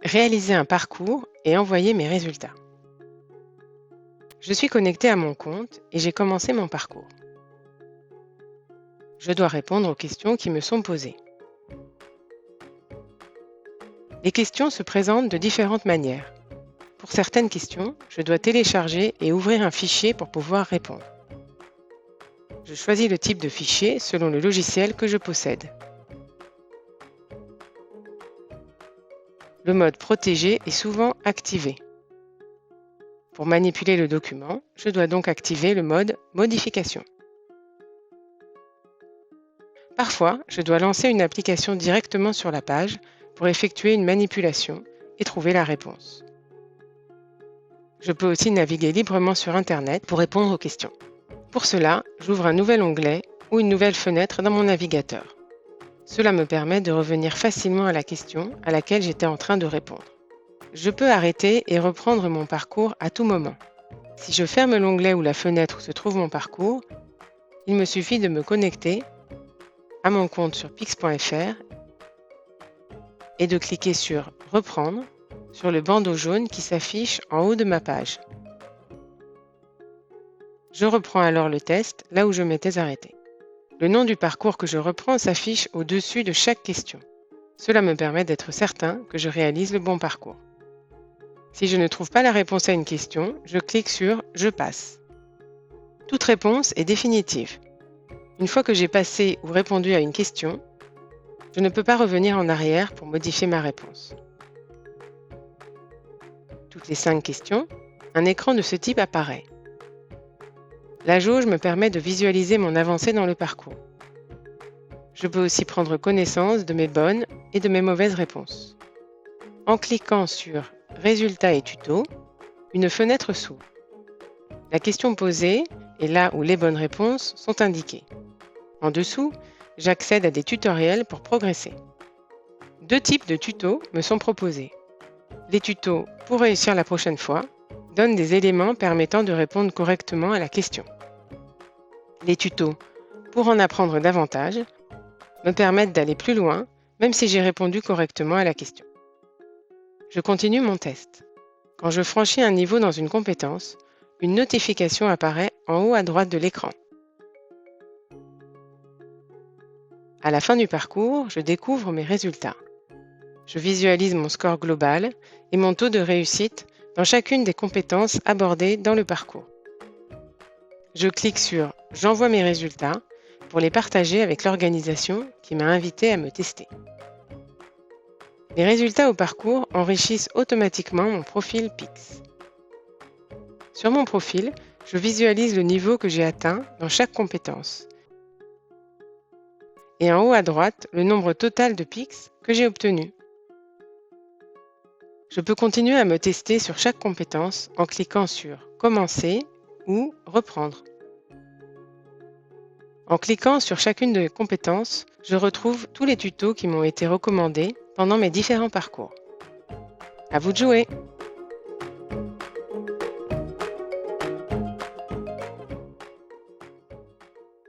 réaliser un parcours et envoyer mes résultats. Je suis connectée à mon compte et j'ai commencé mon parcours. Je dois répondre aux questions qui me sont posées. Les questions se présentent de différentes manières. Pour certaines questions, je dois télécharger et ouvrir un fichier pour pouvoir répondre. Je choisis le type de fichier selon le logiciel que je possède. Le mode protégé est souvent activé. Pour manipuler le document, je dois donc activer le mode modification. Parfois, je dois lancer une application directement sur la page pour effectuer une manipulation et trouver la réponse. Je peux aussi naviguer librement sur Internet pour répondre aux questions. Pour cela, j'ouvre un nouvel onglet ou une nouvelle fenêtre dans mon navigateur. Cela me permet de revenir facilement à la question à laquelle j'étais en train de répondre. Je peux arrêter et reprendre mon parcours à tout moment. Si je ferme l'onglet ou la fenêtre où se trouve mon parcours, il me suffit de me connecter à mon compte sur pix.fr et de cliquer sur « Reprendre » sur le bandeau jaune qui s'affiche en haut de ma page. Je reprends alors le test là où je m'étais arrêté. Le nom du parcours que je reprends s'affiche au-dessus de chaque question. Cela me permet d'être certain que je réalise le bon parcours. Si je ne trouve pas la réponse à une question, je clique sur « Je passe ». Toute réponse est définitive. Une fois que j'ai passé ou répondu à une question, je ne peux pas revenir en arrière pour modifier ma réponse. Toutes les 5 questions, un écran de ce type apparaît. La jauge me permet de visualiser mon avancée dans le parcours. Je peux aussi prendre connaissance de mes bonnes et de mes mauvaises réponses. En cliquant sur « Résultats et tutos », une fenêtre s'ouvre. La question posée est là où les bonnes réponses sont indiquées. En dessous, j'accède à des tutoriels pour progresser. 2 types de tutos me sont proposés. Les tutos pour réussir la prochaine fois donnent des éléments permettant de répondre correctement à la question. Les tutos pour en apprendre davantage me permettent d'aller plus loin, même si j'ai répondu correctement à la question. Je continue mon test. Quand je franchis un niveau dans une compétence, une notification apparaît en haut à droite de l'écran. À la fin du parcours, je découvre mes résultats. Je visualise mon score global et mon taux de réussite dans chacune des compétences abordées dans le parcours. Je clique sur « J'envoie mes résultats » pour les partager avec l'organisation qui m'a invité à me tester. Les résultats au parcours enrichissent automatiquement mon profil Pix. Sur mon profil, je visualise le niveau que j'ai atteint dans chaque compétence. Et en haut à droite, le nombre total de Pix que j'ai obtenu. Je peux continuer à me tester sur chaque compétence en cliquant sur « Commencer » ou « Reprendre ». En cliquant sur chacune des compétences, je retrouve tous les tutos qui m'ont été recommandés pendant mes différents parcours. À vous de jouer!